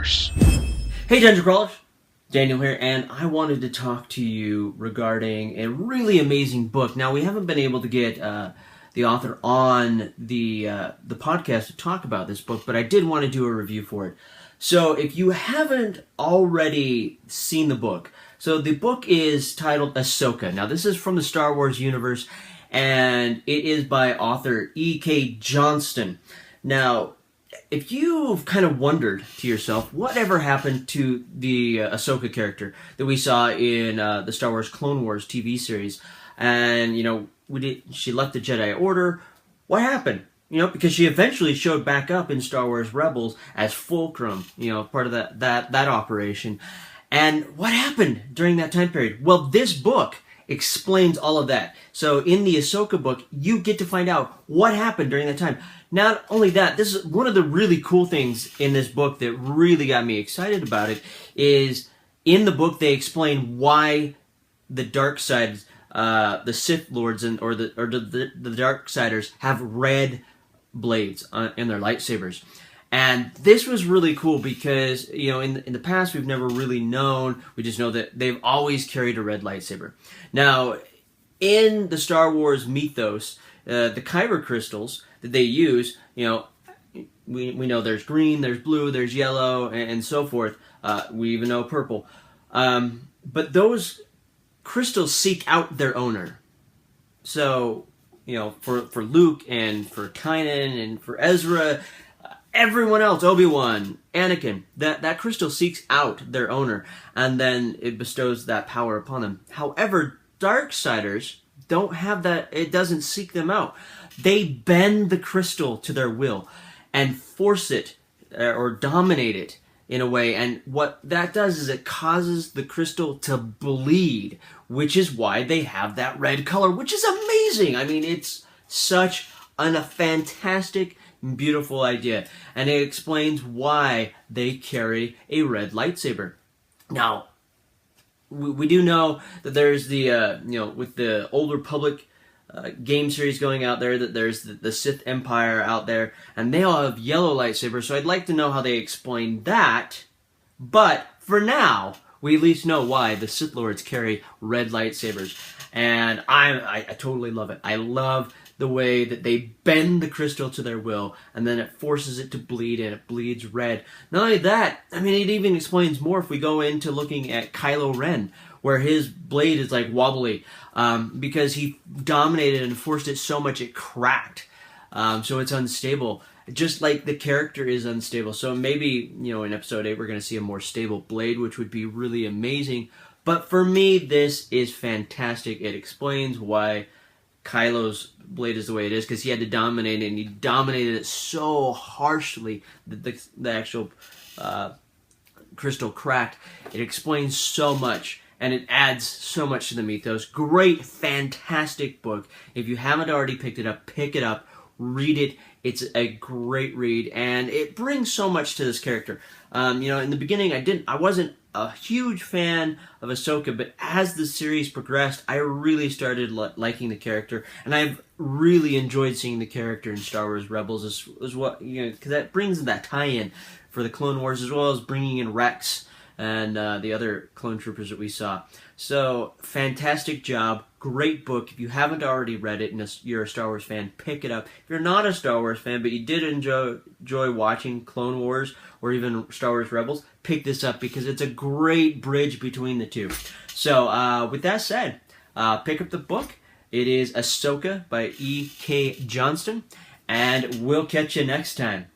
universe. Hey Dungeon Crawlers, Daniel here, and I wanted to talk to you regarding a really amazing book. Now, we haven't been able to get the author on the podcast to talk about this book, but I did want to do a review for it. So if you haven't already seen the book, so the book is titled Ahsoka. Now, this is from the Star Wars universe, and it is by author E.K. Johnston. Now, if you've kind of wondered to yourself, whatever happened to the Ahsoka character that we saw in the Star Wars Clone Wars TV series, and, she left the Jedi Order, what happened? Because she eventually showed back up in Star Wars Rebels as Fulcrum, part of that operation. And what happened during that time period? Well, this book explains all of that. So in the Ahsoka book, you get to find out what happened during that time. Not only that, this is one of the really cool things in this book that really got me excited about it, is in the book they explain why the dark side, the Sith Lords or the Darksiders have red blades in their lightsabers. And this was really cool because, in the past we've never really known. We just know that they've always carried a red lightsaber. Now, in the Star Wars mythos, the kyber crystals that they use, we know there's green, there's blue, there's yellow, and so forth. We even know purple. But those crystals seek out their owner. So, for Luke and for Kynan and for Ezra, everyone else, Obi-Wan, Anakin, that crystal seeks out their owner, and then it bestows that power upon them. However, Darksiders don't have that. It doesn't seek them out. They bend the crystal to their will and force it or dominate it in a way. And what that does is it causes the crystal to bleed, which is why they have that red color, which is amazing. I mean, it's such a fantastic, beautiful idea. And it explains why they carry a red lightsaber. Now, we do know that there's the, with the Old Republic game series going out there, that there's the Sith Empire out there, and they all have yellow lightsabers, so I'd like to know how they explain that. But for now, we at least know why the Sith Lords carry red lightsabers. And I totally love it. I love the way that they bend the crystal to their will, and then it forces it to bleed, and it bleeds red. Not only that, I mean, it even explains more if we go into looking at Kylo Ren, where his blade is like wobbly, because he dominated and forced it so much it cracked. So it's unstable, just like the character is unstable. So maybe, in episode 8 we're going to see a more stable blade, which would be really amazing. But for me, this is fantastic. It explains why Kylo's blade is the way it is, because he had to dominate it, and he dominated it so harshly that the actual crystal cracked. It explains so much, and it adds so much to the mythos. Great, fantastic book. If you haven't already picked it up, pick it up, read it. It's a great read, and it brings so much to this character. In the beginning, I wasn't a huge fan of Ahsoka, but as the series progressed, I really started liking the character, and I've really enjoyed seeing the character in Star Wars Rebels as what, because that brings that tie-in for the Clone Wars, as well as bringing in Rex and the other clone troopers that we saw. So, fantastic job. Great book. If you haven't already read it and you're a Star Wars fan, pick it up. If you're not a Star Wars fan, but you did enjoy watching Clone Wars or even Star Wars Rebels, pick this up because it's a great bridge between the two. So, with that said, pick up the book. It is Ahsoka by E.K. Johnston, and we'll catch you next time.